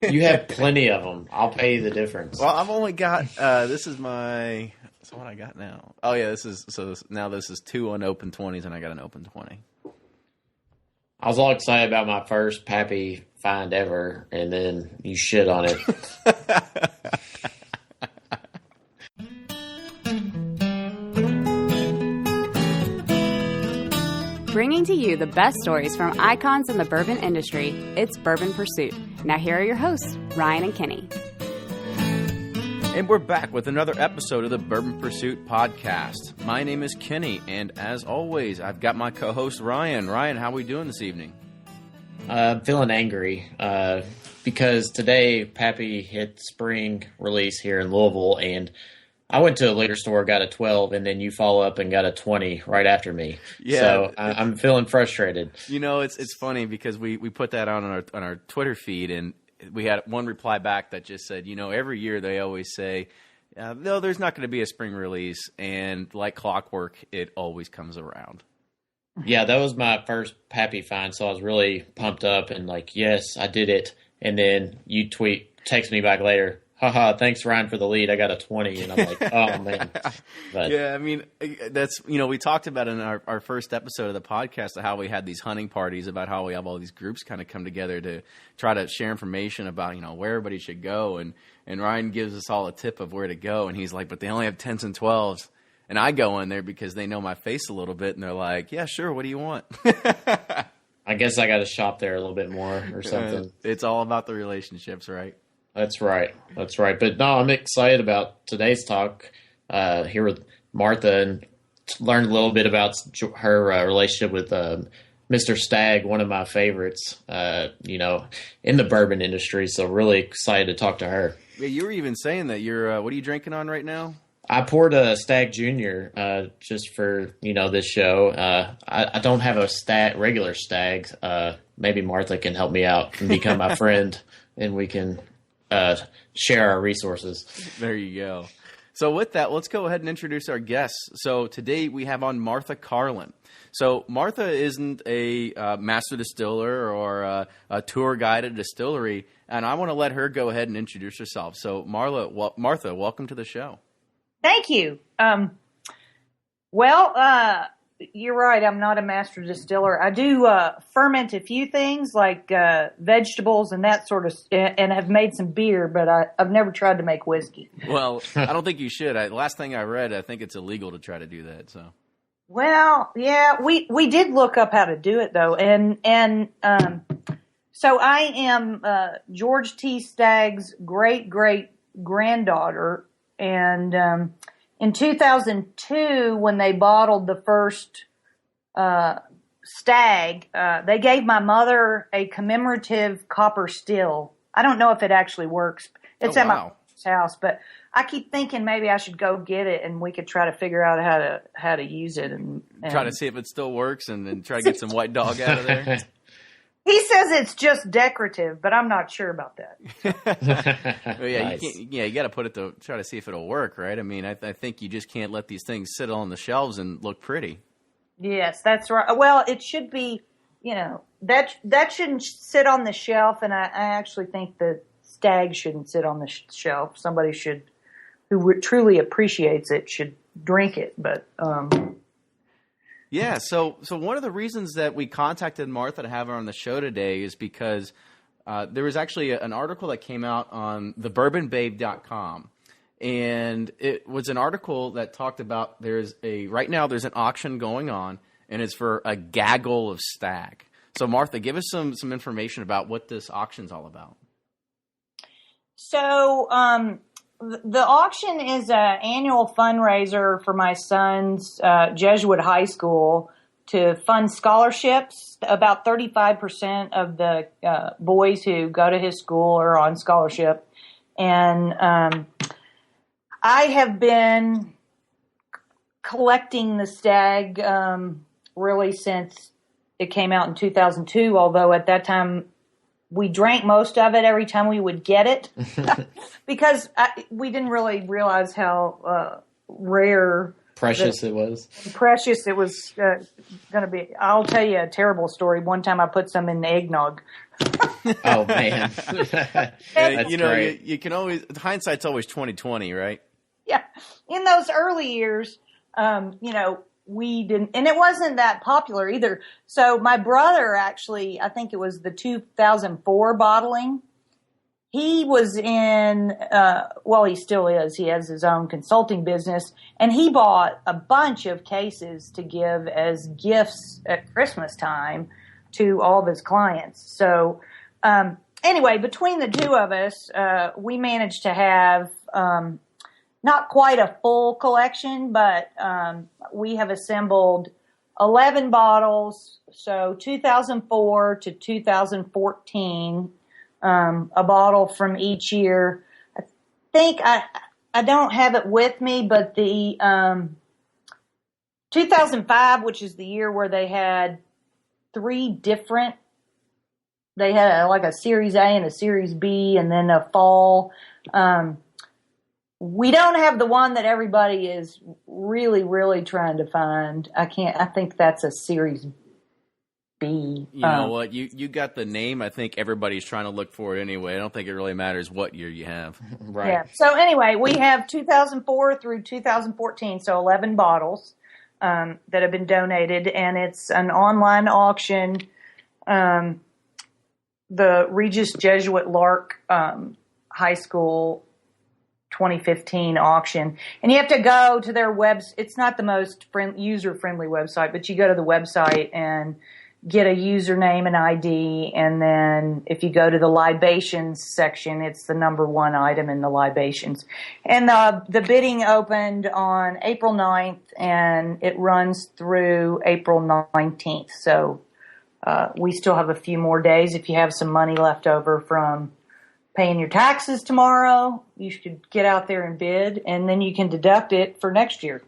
You have plenty of them. I'll pay you the difference. Well, I've only got this is my. So what I got now? Oh yeah, now this is 2 unopened 20s, and I got an open 20. I was all excited about my first Pappy find ever, and then you shit on it. Bringing to you the best stories from icons in the bourbon industry, it's Bourbon Pursuit. Now here are your hosts, Ryan and Kenny. And we're back with another episode of the Bourbon Pursuit podcast. My name is Kenny, and as always, I've got my co-host Ryan. Ryan, how are we doing this evening? I'm feeling angry because today Pappy hit spring release here in Louisville, and I went to a liquor store, got a 12, and then you follow up and got a 20 right after me. Yeah. So I'm feeling frustrated. You know, it's funny because we put that on our Twitter feed, and we had one reply back that just said, you know, every year they always say, no, there's not going to be a spring release, and like clockwork, it always comes around. Yeah, that was my first Pappy find, so I was really pumped up and like, yes, I did it. And then you text me back later, haha, thanks, Ryan, for the lead. I got a 20, and I'm like, oh, man. But, yeah, I mean, that's, you know, we talked about in our first episode of the podcast of how we had these hunting parties, about how we have all these groups kind of come together to try to share information about, you know, where everybody should go. And Ryan gives us all a tip of where to go, and he's like, but they only have 10s and 12s. And I go in there because they know my face a little bit, and they're like, yeah, sure, what do you want? I guess I got to shop there a little bit more or something. It's all about the relationships, right? That's right. But no, I'm excited about today's talk here with Martha and learned a little bit about her relationship with Mr. Stagg, one of my favorites, you know, in the bourbon industry. So really excited to talk to her. Yeah, you were even saying that you're, what are you drinking on right now? I poured a Stagg Junior just for, you know, this show. I don't have a regular Stagg. Maybe Martha can help me out and become my friend, and we can share our resources. There you go. So with that, let's go ahead and introduce our guests. So today we have on Martha Carlin. So Martha isn't a master distiller or a tour guide at a distillery, and I want to let her go ahead and introduce herself. So Martha, welcome to the show. Thank you. You're right. I'm not a master distiller. I do ferment a few things like vegetables and that sort of, and have made some beer, but I've never tried to make whiskey. Well, I don't think you should. Last thing I read, I think it's illegal to try to do that. So. Well, yeah, we did look up how to do it though, and so I am George T Stagg's great granddaughter, and in 2002, when they bottled the first Stagg, they gave my mother a commemorative copper still. I don't know if it actually works. It's at my house, but I keep thinking maybe I should go get it, and we could try to figure out how to use it and try to see if it still works, and try to get some white dog out of there. He says it's just decorative, but I'm not sure about that. Well, yeah, Nice. you got to put it to try to see if it'll work, right? I mean, I think you just can't let these things sit on the shelves and look pretty. Yes, that's right. Well, it should be, you know, that shouldn't sit on the shelf, and I actually think the Stagg shouldn't sit on the shelf. Somebody who truly appreciates it should drink it, but Yeah, so one of the reasons that we contacted Martha to have her on the show today is because there was actually an article that came out on thebourbonbabe.com, and it was an article that talked about right now there's an auction going on, and it's for a gaggle of Stagg. So Martha, give us some information about what this auction's all about. So the auction is an annual fundraiser for my son's Jesuit high school to fund scholarships. About 35% of the boys who go to his school are on scholarship. And I have been collecting the Stagg really since it came out in 2002, although at that time we drank most of it every time we would get it because we didn't really realize how rare precious it was. Precious it was going to be. I'll tell you a terrible story. One time I put some in eggnog. Oh man, that's you know, great. you can always hindsight's always 20/20, right? Yeah, in those early years, you know, we didn't, and it wasn't that popular either. So my brother actually, I think it was the 2004 bottling. He was in, well, he still is. He has his own consulting business, and he bought a bunch of cases to give as gifts at Christmas time to all of his clients. So, anyway, between the two of us, we managed to have, not quite a full collection, but, we have assembled 11 bottles. So 2004 to 2014, a bottle from each year. I think I don't have it with me, but the 2005, which is the year where they had they had like a Series A and a Series B and then a fall. We don't have the one that everybody is really, really trying to find. I think that's a Series B. You know what? You got the name. I think everybody's trying to look for it anyway. I don't think it really matters what year you have. Right. Yeah. So anyway, we have 2004 through 2014, so 11 bottles that have been donated, and it's an online auction. The Regis Jesuit Lark High School 2015 auction, and you have to go to their it's not the most user-friendly website, but you go to the website and get a username and ID, and then if you go to the libations section, it's the number one item in the libations. And the bidding opened on April 9th, and it runs through April 19th. So we still have a few more days. If you have some money left over from paying your taxes tomorrow, you should get out there and bid, and then you can deduct it for next year.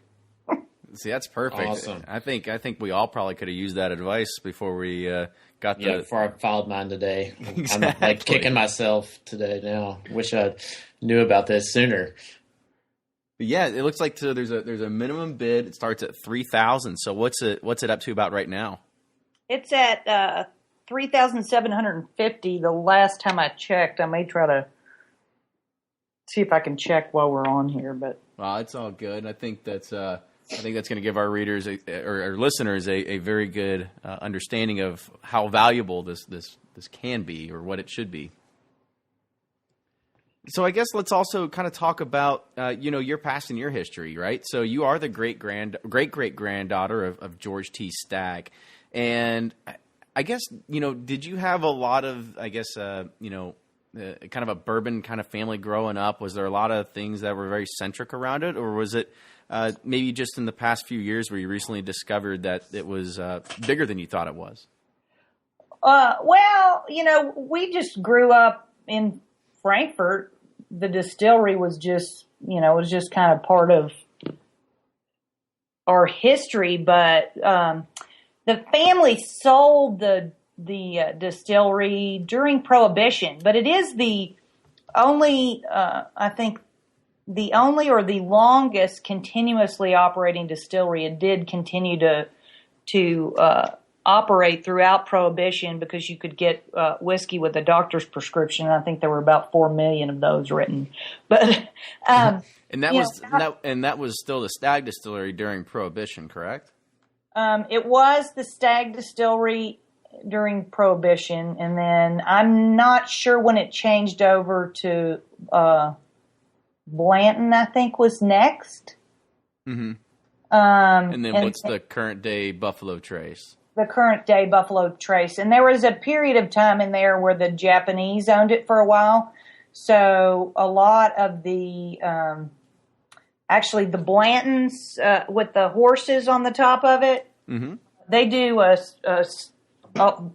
See, that's perfect. Awesome. I think we all probably could have used that advice before we got the. Yeah, before I filed mine today. Exactly. I'm like kicking myself today now. Wish I knew about this sooner. But yeah, it looks like there's a minimum bid. It starts at $3,000. So what's it up to about right now? It's at $3,750. The last time I checked, I may try to see if I can check while we're on here. But well, it's all good. I think that's going to give our readers or our listeners a very good understanding of how valuable this can be or what it should be. So I guess let's also kind of talk about your past and your history, right? So you are the great great granddaughter of George T. Stagg, and I guess did you have a lot of kind of a bourbon kind of family growing up? Was there a lot of things that were very centric around it, or was it maybe just in the past few years where you recently discovered that it was bigger than you thought it was? Well, we just grew up in Frankfurt. The distillery was just, kind of part of our history, but the family sold the distillery during Prohibition, but it is the only, I think, the only or the longest continuously operating distillery. It did continue to operate throughout Prohibition because you could get whiskey with a doctor's prescription. I think there were about 4 million of those written. But and that was still the Stagg Distillery during Prohibition, correct? It was the Stagg Distillery during Prohibition, and then I'm not sure when it changed over to Blanton, I think, was next. Mm-hmm. And then what's the current day Buffalo Trace? The current day Buffalo Trace. And there was a period of time in there where the Japanese owned it for a while. So a lot of the, actually the Blantons with the horses on the top of it, mm-hmm. They do a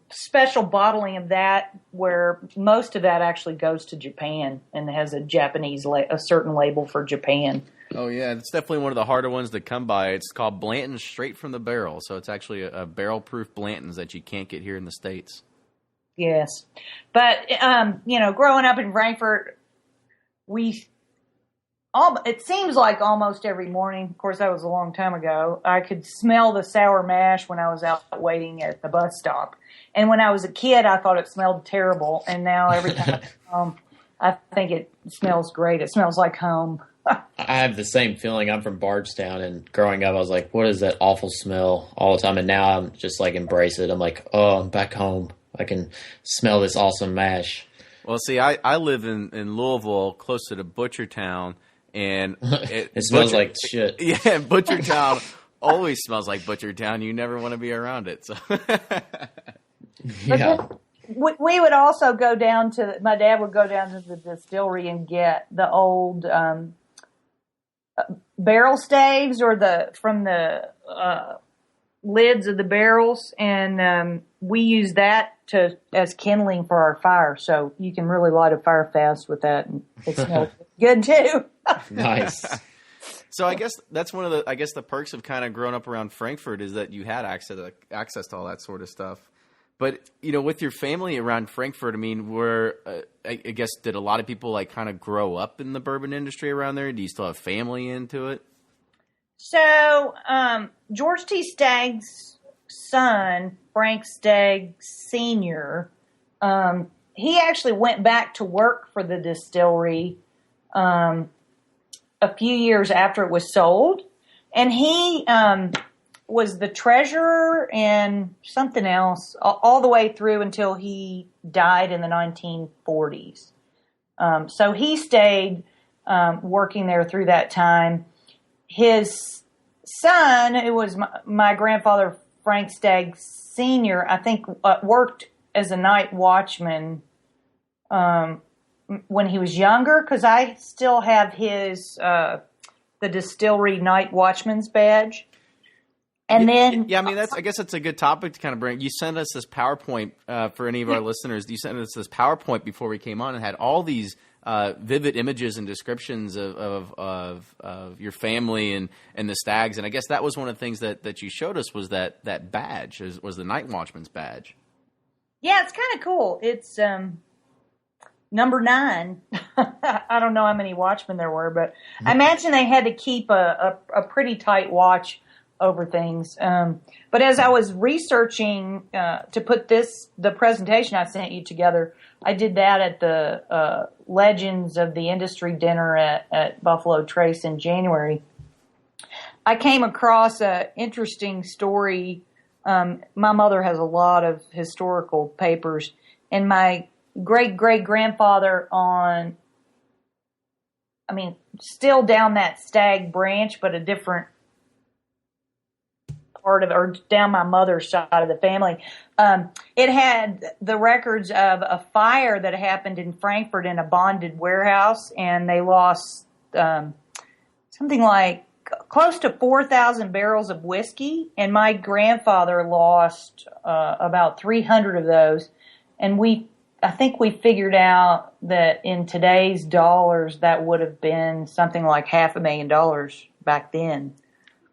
special bottling of that where most of that actually goes to Japan and has a Japanese, a certain label for Japan. Oh, yeah. It's definitely one of the harder ones to come by. It's called Blanton straight from the barrel. So it's actually a barrel-proof Blanton's that you can't get here in the States. Yes. But, growing up in Frankfurt, we it seems like almost every morning, of course that was a long time ago, I could smell the sour mash when I was out waiting at the bus stop. And when I was a kid, I thought it smelled terrible. And now every time I come home, I think it smells great. It smells like home. I have the same feeling. I'm from Bardstown, and growing up, I was like, what is that awful smell all the time? And now I'm just like, embrace it. I'm like, oh, I'm back home. I can smell this awesome mash. Well, see, I live in Louisville, close to the Butchertown, and it smells like shit. Yeah, Butchertown always smells like Butchertown. You never want to be around it. So. Yeah. We would also go down to, my dad would go down to the distillery and get the old barrel staves or from the lids of the barrels, and we use that as kindling for our fire. So you can really light a fire fast with that, and it smells good too. Nice. So I guess that's one of the perks of kind of growing up around Frankfurt is that you had access to all that sort of stuff. But, with your family around Frankfurt, I mean, I guess, did a lot of people like kind of grow up in the bourbon industry around there? Do you still have family into it? So, George T. Stagg's son, Frank Stagg Sr., he actually went back to work for the distillery a few years after it was sold. And he was the treasurer and something else all the way through until he died in the 1940s. So he stayed working there through that time. His son, who was my grandfather, Frank Stagg Sr., I think worked as a night watchman when he was younger, because I still have his the distillery night watchman's badge. And then, I mean, I guess that's a good topic to kind of bring. You sent us this PowerPoint for any of our listeners. You sent us this PowerPoint before we came on and had all these vivid images and descriptions of your family and the Staggs. And I guess that was one of the things that you showed us was that badge was the night watchman's badge. Yeah, it's kind of cool. It's number 9. I don't know how many watchmen there were, but I imagine they had to keep a pretty tight watch over things. But as I was researching to put the presentation I sent you together, I did that at the Legends of the Industry dinner at Buffalo Trace in January. I came across an interesting story. My mother has a lot of historical papers, and my great-great-grandfather still down that Stagg branch, but a different part of it, or down my mother's side of the family. It had the records of a fire that happened in Frankfurt in a bonded warehouse, and they lost something like close to 4,000 barrels of whiskey, and my grandfather lost about 300 of those. And I think we figured out that in today's dollars, that would have been something like $500,000 back then.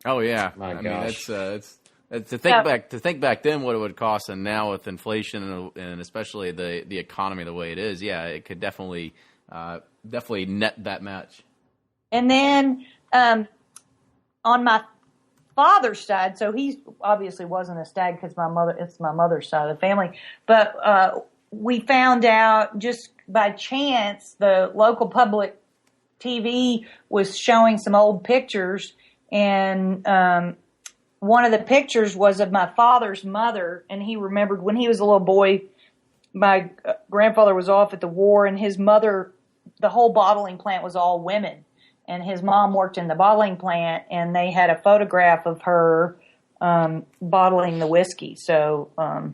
Oh yeah, my gosh. Mean, it's to think back then what it would cost, and now with inflation and especially the economy the way it is, yeah, it could definitely net that much. And then on my father's side, so he obviously wasn't a Stagg because it's my mother's side of the family, but we found out just by chance the local public TV was showing some old pictures. And one of the pictures was of my father's mother, and he remembered when he was a little boy, my grandfather was off at the war, and his mother, the whole bottling plant was all women, and his mom worked in the bottling plant, and they had a photograph of her bottling the whiskey. So, I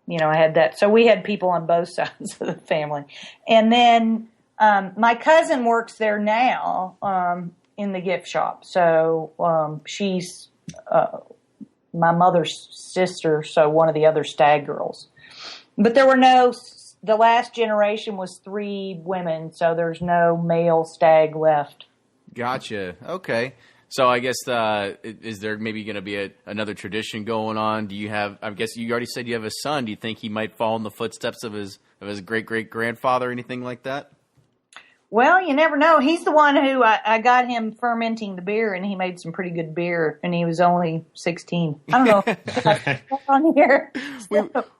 had that. So we had people on both sides of the family. And then my cousin works there now, in the gift shop. So she's my mother's sister, so one of the other Stagg girls. But there were the last generation was 3 women, so there's no male Stagg left. Gotcha. Okay. So I guess is there maybe going to be another tradition going on? Do you have? I guess you already said you have a son. Do you think he might follow in the footsteps of his great great grandfather or anything like that? Well, you never know. He's the one who I got him fermenting the beer, and he made some pretty good beer, and he was only 16. I don't know if I on here.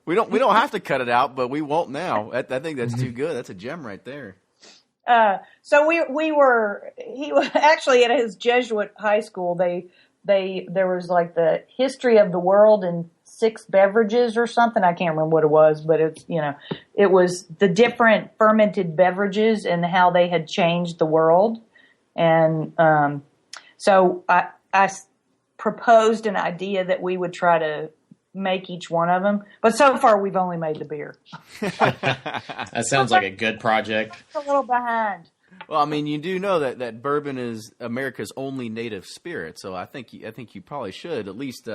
We don't have to cut it out, but we won't now. I think that's too good. That's a gem right there. So he was actually at his Jesuit high school. There was like the history of the world and 6 beverages or something. I can't remember what it was, but it was the different fermented beverages and how they had changed the world. And so I proposed an idea that we would try to make each one of them. But so far, we've only made the beer. That sounds like a good project. A little behind. Well, I mean, you do know that bourbon is America's only native spirit, so I think you probably should at least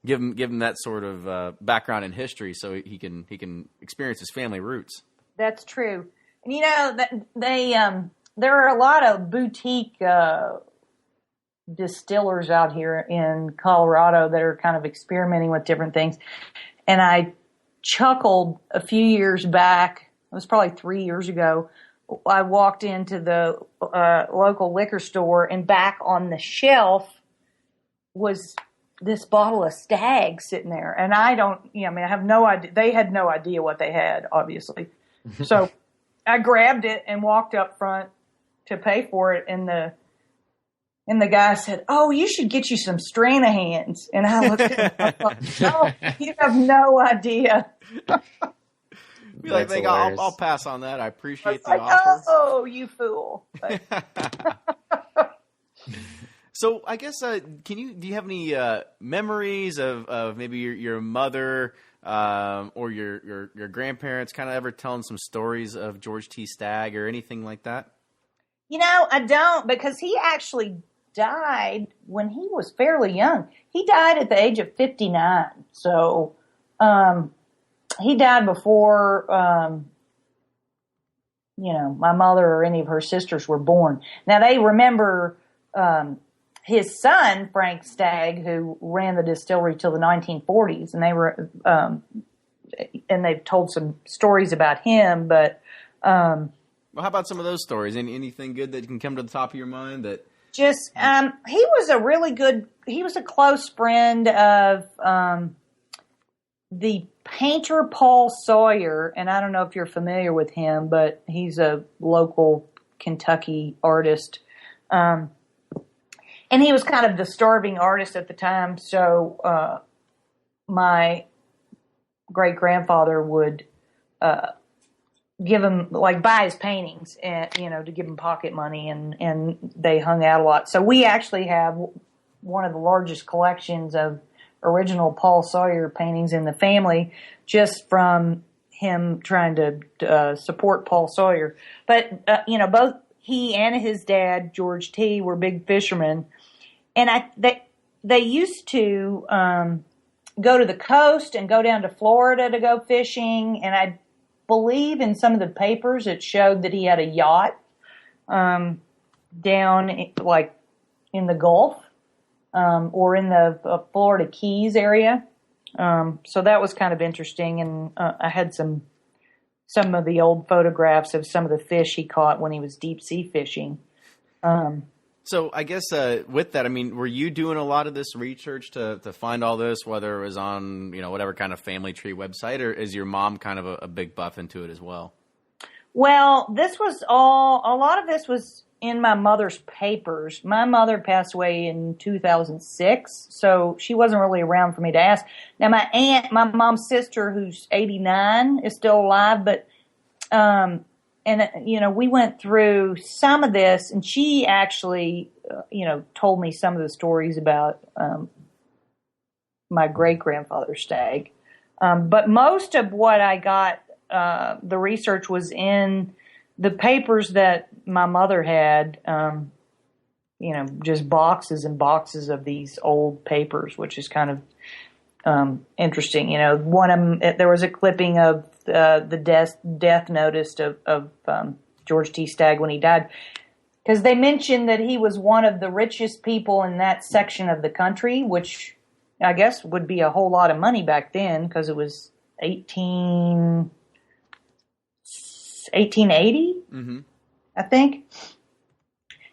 give him that sort of background in history, so he can experience his family roots. That's true, and there are a lot of boutique distillers out here in Colorado that are kind of experimenting with different things, and I chuckled a few years back. It was probably 3 years ago. I walked into the local liquor store, and back on the shelf was this bottle of Stagg sitting there. And I have no idea. They had no idea what they had, obviously. So I grabbed it and walked up front to pay for it. And the guy said, "Oh, you should get you some Stranahan's." And I looked at him. I thought, "Oh, you have no idea." I'll pass on that. I appreciate the offer. Oh, you fool! So I guess do you have any memories of maybe your mother or your grandparents kind of ever telling some stories of George T. Stagg or anything like that? I don't, because he actually died when he was fairly young. He died at the age of 59. So he died before my mother or any of her sisters were born. Now they remember his son, Frank Stagg, who ran the distillery till the 1940s, and they were, and they've told some stories about him. But well, how about some of those stories? Anything good that can come to the top of your mind? That just he was a really good. He was a close friend of the painter Paul Sawyier, and I don't know if you're familiar with him, but he's a local Kentucky artist. And he was kind of the starving artist at the time, so my great-grandfather would give him, buy his paintings, and to give him pocket money, and they hung out a lot. So we actually have one of the largest collections of original Paul Sawyier paintings in the family, just from him trying to support Paul Sawyier. But both he and his dad, George T., were big fishermen. And they used to go to the coast and go down to Florida to go fishing. And I believe in some of the papers it showed that he had a yacht down in the Gulf or in the Florida Keys area. So that was kind of interesting. And I had some of the old photographs of some of the fish he caught when he was deep sea fishing. So I guess with that, I mean, were you doing a lot of this research to find all this, whether it was on, whatever kind of family tree website, or is your mom kind of a big buff into it as well? Well, a lot of this was in my mother's papers. My mother passed away in 2006, so she wasn't really around for me to ask. Now, my aunt, my mom's sister, who's 89, is still alive, but we went through some of this, and she actually, told me some of the stories about my great-grandfather Stagg. But most of what I got, the research was in the papers that my mother had, just boxes and boxes of these old papers, which is kind of interesting. One of them, there was a clipping of the death notice of George T. Stagg when he died, because they mentioned that he was one of the richest people in that section of the country, which I guess would be a whole lot of money back then, because it was 1880. Mm-hmm. I think.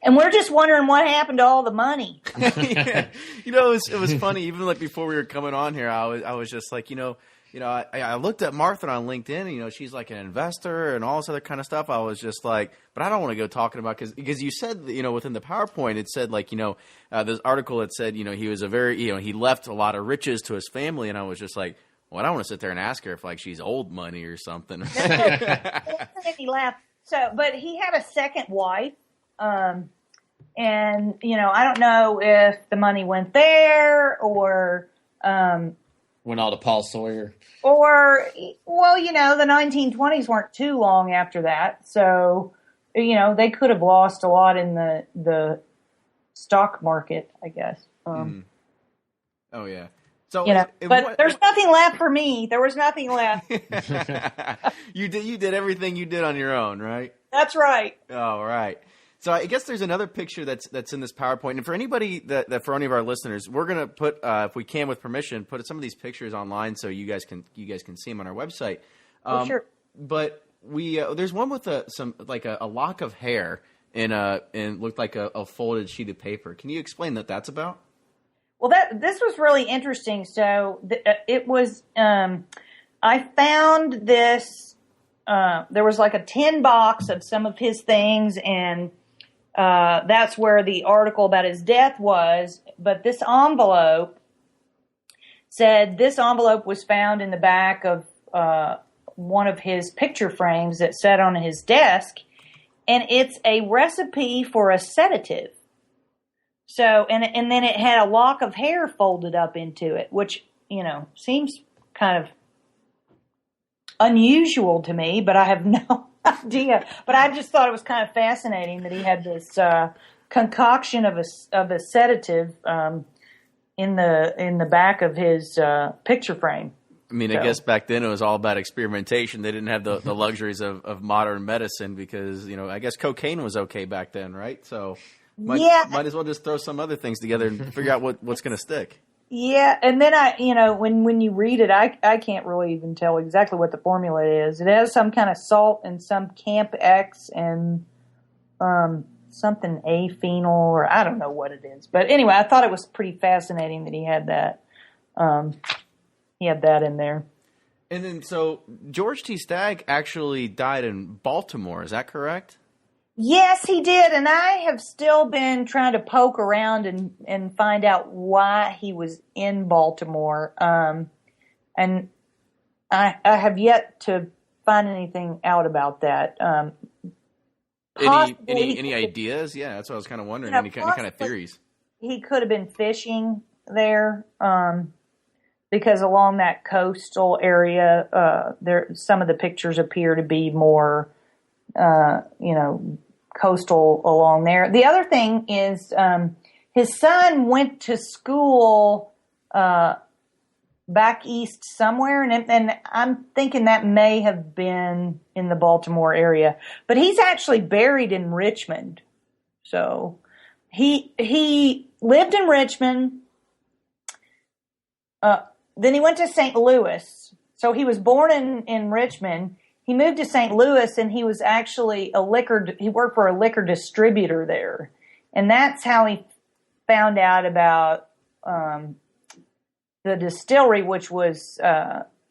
And we're just wondering what happened to all the money. Yeah. It was funny. Even like before we were coming on here, I was just like, I looked at Martha on LinkedIn, and she's like an investor and all this other kind of stuff. I was just like, but I don't want to go talking about because you said, within the PowerPoint, it said like, this article it said, he was a very, he left a lot of riches to his family, and I was just like, well, I don't want to sit there and ask her if like she's old money or something. He laughed. But he had a second wife. And, I don't know if the money went there or, went all to Paul Sawyer. Or, well, the 1920s weren't too long after that. So, they could have lost a lot in the stock market, I guess. Oh, yeah. So, but there's nothing left for me. There was nothing left. You did everything you did on your own, right? That's right. Oh, right. So I guess there's another picture that's in this PowerPoint, and for anybody that for any of our listeners, we're gonna put, if we can with permission, put some of these pictures online so you guys can see them on our website. Sure. But we there's one with a lock of hair and looked like a folded sheet of paper. Can you explain what that's about? Well, this was really interesting. So it was I found this. There was like a tin box of some of his things, and that's where the article about his death was. But this envelope said this envelope was found in the back of one of his picture frames that sat on his desk, and it's a recipe for a sedative. So, and then it had a lock of hair folded up into it, which, seems kind of unusual to me, but I have no idea. But I just thought it was kind of fascinating that he had this concoction of a sedative in the back of his picture frame. I mean, I guess back then it was all about experimentation. They didn't have the luxuries of modern medicine because, I guess cocaine was okay back then, right? So might as well just throw some other things together and figure out what's going to stick. Yeah, and then when you read it, I can't really even tell exactly what the formula is. It has some kind of salt and some Camp X and something A-phenol, or I don't know what it is. But anyway, I thought it was pretty fascinating that he had that. He had that in there. And then, so George T. Stagg actually died in Baltimore. Is that correct? Yes, he did. And I have still been trying to poke around and find out why he was in Baltimore. And I have yet to find anything out about that. Any ideas? Yeah, that's what I was kind of wondering. Any kind of theories? He could have been fishing there. Because along that coastal area, some of the pictures appear to be more, coastal along there. The other thing is, his son went to school back east somewhere, and I'm thinking that may have been in the Baltimore area. But he's actually buried in Richmond. So he lived in Richmond. Then he went to St. Louis. So he was born in Richmond. He moved to St. Louis, and he was actually he worked for a liquor distributor there. And that's how he found out about the distillery, which was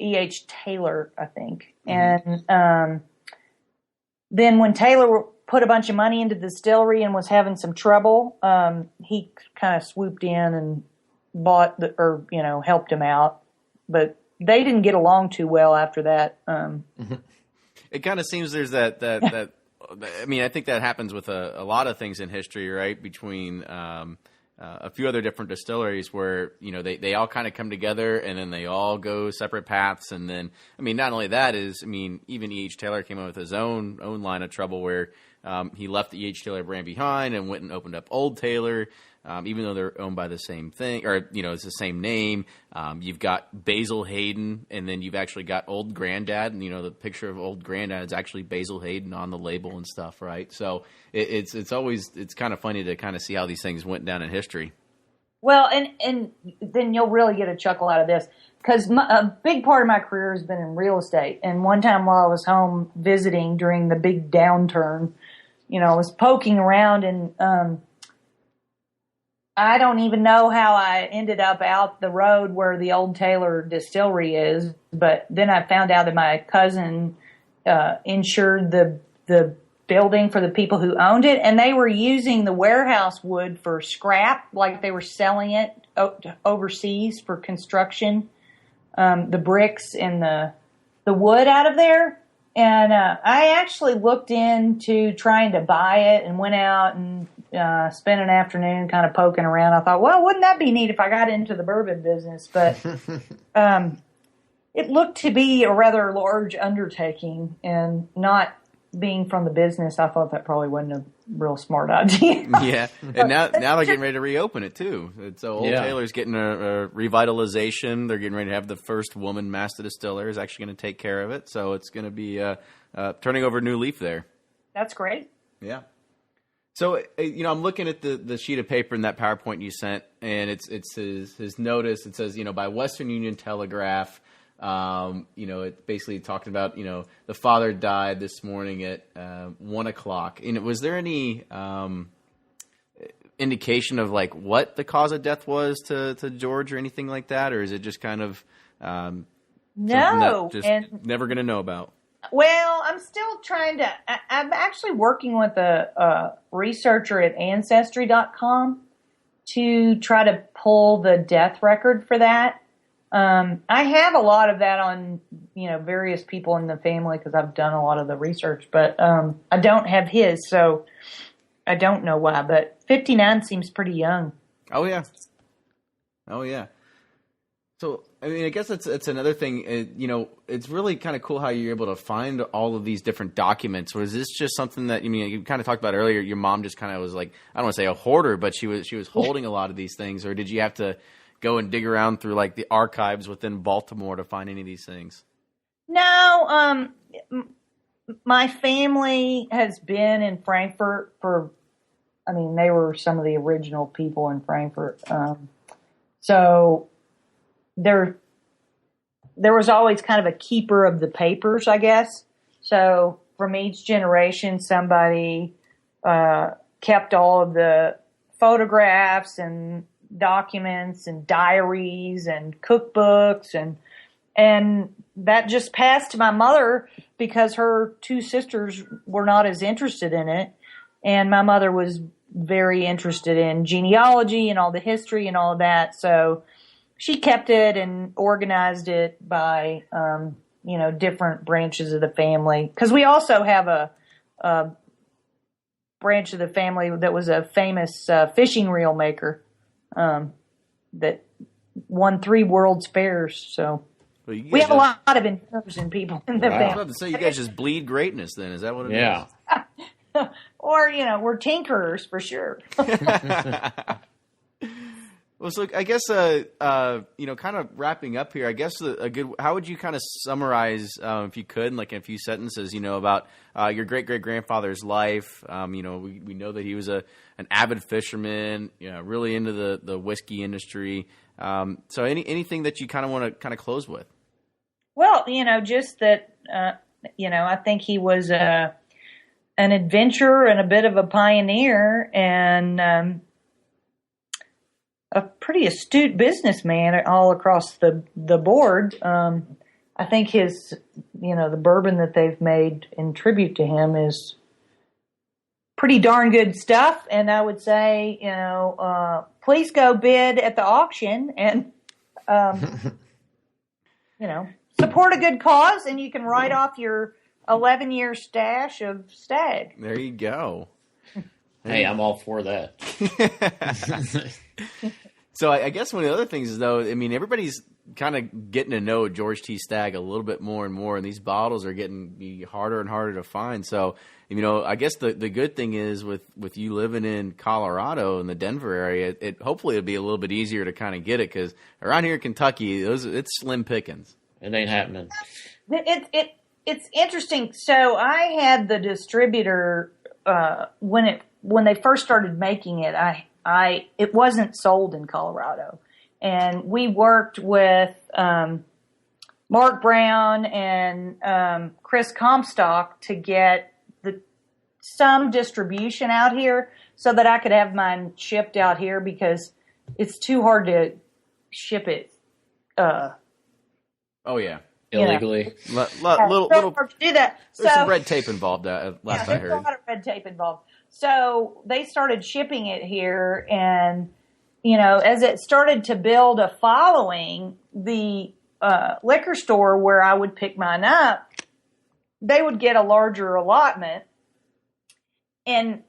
E.H. Taylor, I think. Mm-hmm. And then when Taylor put a bunch of money into the distillery and was having some trouble, he kind of swooped in and helped him out. But they didn't get along too well after that. It kind of seems there's that I mean, I think that happens with a lot of things in history, right? Between a few other different distilleries where, they all kind of come together and then they all go separate paths. And then, I mean, not only that even E.H. Taylor came up with his own line of trouble where he left the E.H. Taylor brand behind and went and opened up Old Taylor. Even though they're owned by the same thing, or, it's the same name. You've got Basil Hayden, and then you've actually got Old Grandad, and, the picture of Old Grandad is actually Basil Hayden on the label and stuff, right? So it's kind of funny to kind of see how these things went down in history. Well, and then you'll really get a chuckle out of this, because a big part of my career has been in real estate. And one time while I was home visiting during the big downturn, I was poking around, and I don't even know how I ended up out the road where the old Taylor Distillery is. But then I found out that my cousin insured the building for the people who owned it, and they were using the warehouse wood for scrap, like they were selling it overseas for construction, the bricks and the wood out of there. And I actually looked into trying to buy it and went out and spent an afternoon kind of poking around. I thought, well, wouldn't that be neat if I got into the bourbon business? But it looked to be a rather large undertaking, and not being from the business, I thought that probably wasn't a real smart idea. Yeah, and now they're getting ready to reopen it too. So Old Taylor's getting a revitalization. They're getting ready to have the first woman master distiller is actually going to take care of it. So it's going to be turning over a new leaf there. That's great. Yeah. So I'm looking at the sheet of paper in that PowerPoint you sent, and it's his notice. It says by Western Union Telegraph. It basically talking about, the father died this morning at 1:00. And was there any indication of like what the cause of death was to George or anything like that? Or is it just kind of no, and never going to know about? Well, I'm still trying to. I'm actually working with a researcher at Ancestry.com to try to pull the death record for that. I have a lot of that on, various people in the family because I've done a lot of the research, but I don't have his, so I don't know why. But 59 seems pretty young. Oh yeah. So I guess it's another thing. It's really kind of cool how you're able to find all of these different documents. Or is this just something that you kind of talked about earlier? Your mom just kind of was like, I don't want to say a hoarder, but she was holding a lot of these things, or did you have to go and dig around through like the archives within Baltimore to find any of these things? No, my family has been in Frankfurt they were some of the original people in Frankfurt. So there was always kind of a keeper of the papers, I guess. So from each generation, somebody kept all of the photographs and documents and diaries and cookbooks, and that just passed to my mother because her two sisters were not as interested in it, and my mother was very interested in genealogy and all the history and all of that, so she kept it and organized it by different branches of the family, because we also have a branch of the family that was a famous fishing reel maker that won 3 World's Fairs. So we have a lot of intelligent people in the family. I was about to say, you guys just bleed greatness then. Is that what it is? Or, we're tinkerers for sure. Well, so I guess, kind of wrapping up here, I guess how would you kind of summarize, if you could, in like in a few sentences, about your great-great-grandfather's life? We know that he was an avid fisherman, really into the whiskey industry. So anything that you kind of want to kind of close with? Well, just that, I think he was an adventurer and a bit of a pioneer, and a pretty astute businessman all across the board. I think his, the bourbon that they've made in tribute to him is pretty darn good stuff. And I would say, please go bid at the auction and, support a good cause, and you can write off your 11-year stash of Stagg. There you go. Hey, I'm all for that. So I guess one of the other things is, though, everybody's kind of getting to know George T. Stagg a little bit more and more, and these bottles are getting harder and harder to find. So, I guess the good thing is with you living in Colorado in the Denver area, hopefully it'll be a little bit easier to kind of get it, because around here in Kentucky, it's slim pickings. It ain't happening. It's interesting. So I had the distributor when they first started making it. It wasn't sold in Colorado, and we worked with Mark Brown and Chris Comstock to get some distribution out here so that I could have mine shipped out here because it's too hard to ship it. Oh yeah, illegally. Little hard to do that. There's some red tape involved. Last I heard, there's a lot of red tape involved. So they started shipping it here, and as it started to build a following, the liquor store where I would pick mine up, they would get a larger allotment. And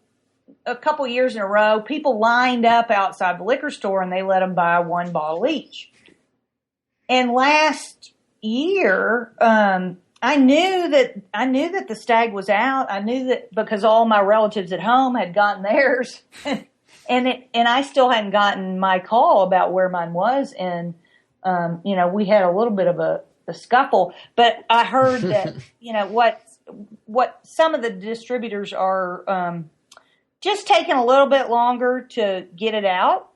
a couple years in a row, people lined up outside the liquor store and they let them buy one bottle each. And last year, I knew that the Stagg was out. I knew that because all my relatives at home had gotten theirs, and I still hadn't gotten my call about where mine was. And we had a little bit of a scuffle. But I heard that what some of the distributors are just taking a little bit longer to get it out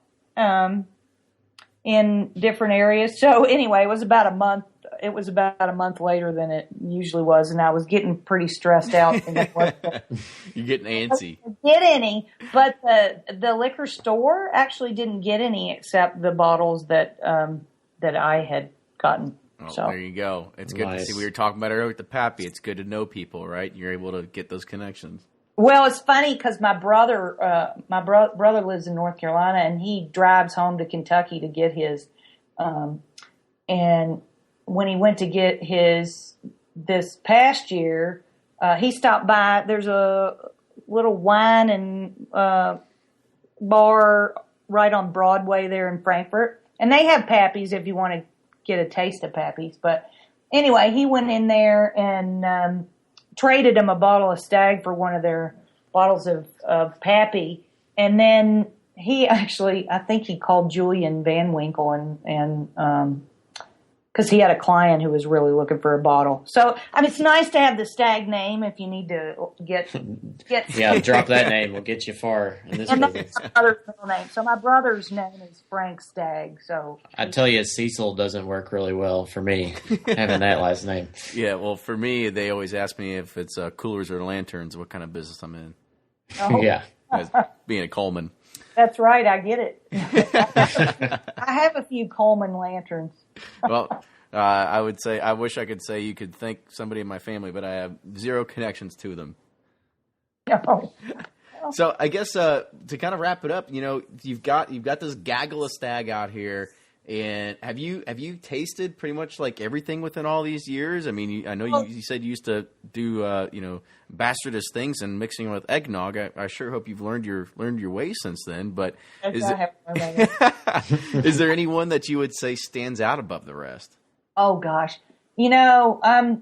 in different areas. So anyway, it was about a month. It was about a month later than it usually was, and I was getting pretty stressed out. You're getting antsy. Get any, but the liquor store actually didn't get any except the bottles that I had gotten. Oh, so there you go. It's good to see. We were talking about it earlier with the Pappy. It's good to know people, right? You're able to get those connections. Well, it's funny because my brother lives in North Carolina, and he drives home to Kentucky to get his. And when he went to get his this past year, he stopped by. There's a little wine and bar right on Broadway there in Frankfurt, and they have Pappy's if you want to get a taste of Pappy's. But anyway, he went in there and traded him a bottle of Stagg for one of their bottles of Pappy. And then he actually, I think he called Julian Van Winkle and because he had a client who was really looking for a bottle. So, I mean, it's nice to have the Stagg name if you need to get yeah, drop that name. We'll get you far in this business. That's my brother's middle name. So my brother's name is Frank Stagg. So I tell you, Cecil doesn't work really well for me, having that last name. Yeah, well, for me, they always ask me if it's coolers or lanterns, what kind of business I'm in. Oh. Yeah. As being a Coleman. That's right. I get it. I have a few Coleman lanterns. Well, I would say, I wish I could say you could thank somebody in my family, but I have zero connections to them. Oh. So I guess to kind of wrap it up, you've got this gaggle of Stagg out here, and have you tasted pretty much like everything within all these years? I mean, I know you said you used to do bastardous things and mixing with eggnog. I sure hope you've learned your ways since then. But is there any one that you would say stands out above the rest? Oh gosh, the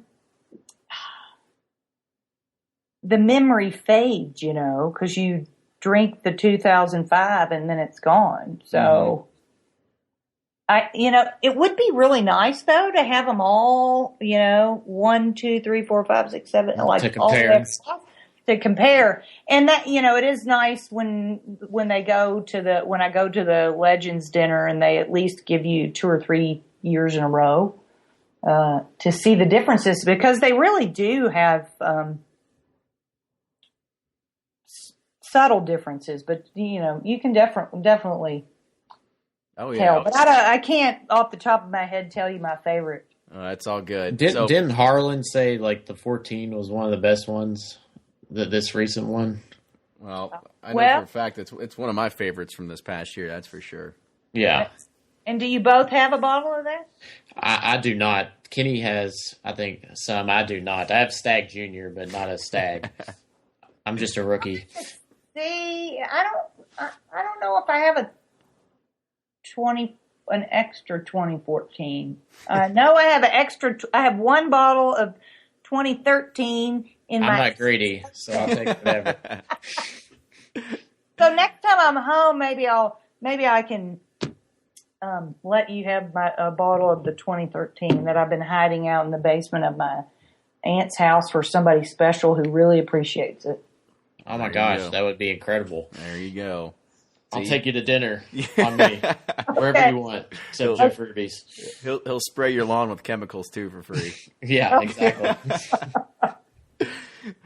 memory fades, because you drink the 2005 and then it's gone. So, it would be really nice though to have them all, 1, 2, 3, 4, 5, 6, 7, like to all compare. that stuff to compare. And that, it is nice when I go to the Legends dinner and they at least give you 2 or 3 years in a row, to see the differences, because they really do have, subtle differences, but you can definitely tell. But I can't off the top of my head tell you my favorite. That's all good. Didn't Harlan say like the 14 was one of the best ones? This recent one. Well, I know for a fact it's one of my favorites from this past year. That's for sure. Yeah. And do you both have a bottle of that? I do not. Kenny has, I think, some. I do not. I have Stagg Junior, but not a Stagg. I'm just a rookie. See, I don't know if I have an extra 2014. No, I have I have one bottle of 2013 in I'm not greedy, so I'll take whatever. So next time I'm home, maybe I can let you have a bottle of the 2013 that I've been hiding out in the basement of my aunt's house for somebody special who really appreciates it. Oh my gosh, that would be incredible. There you go. I'll take you to dinner on me, wherever you want, except Jeff Ruby's. He'll spray your lawn with chemicals too for free. Yeah, exactly.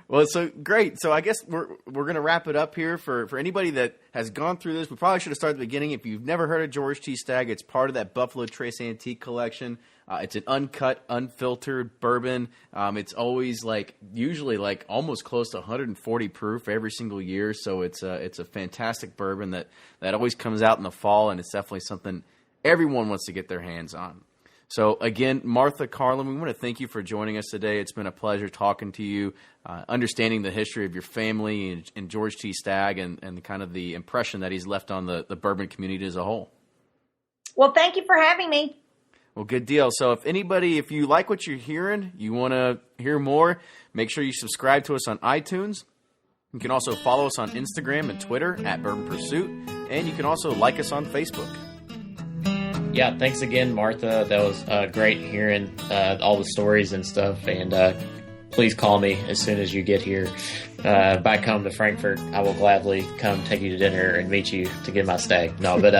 Well, so great. So I guess we're going to wrap it up here for anybody that has gone through this. We probably should have started at the beginning. If you've never heard of George T. Stagg, it's part of that Buffalo Trace Antique collection. It's an uncut, unfiltered bourbon. It's always usually almost close to 140 proof every single year. So it's a fantastic bourbon that always comes out in the fall, and it's definitely something everyone wants to get their hands on. So again, Martha, Carlin, we want to thank you for joining us today. It's been a pleasure talking to you, understanding the history of your family and George T. Stagg and kind of the impression that he's left on the bourbon community as a whole. Well, thank you for having me. Well, good deal. So if you like what you're hearing, you want to hear more, make sure you subscribe to us on iTunes. You can also follow us on Instagram and Twitter at Bourbon Pursuit, and you can also like us on Facebook. Yeah, thanks again, Martha. That was great hearing all the stories and stuff. And please call me as soon as you get here back home to Frankfurt. I will gladly come take you to dinner and meet you to get my stag. No, but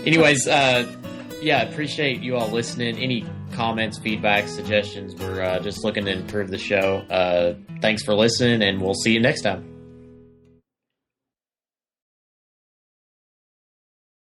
anyways, yeah, appreciate you all listening. Any comments, feedback, suggestions? We're just looking to improve the show. Thanks for listening, and we'll see you next time.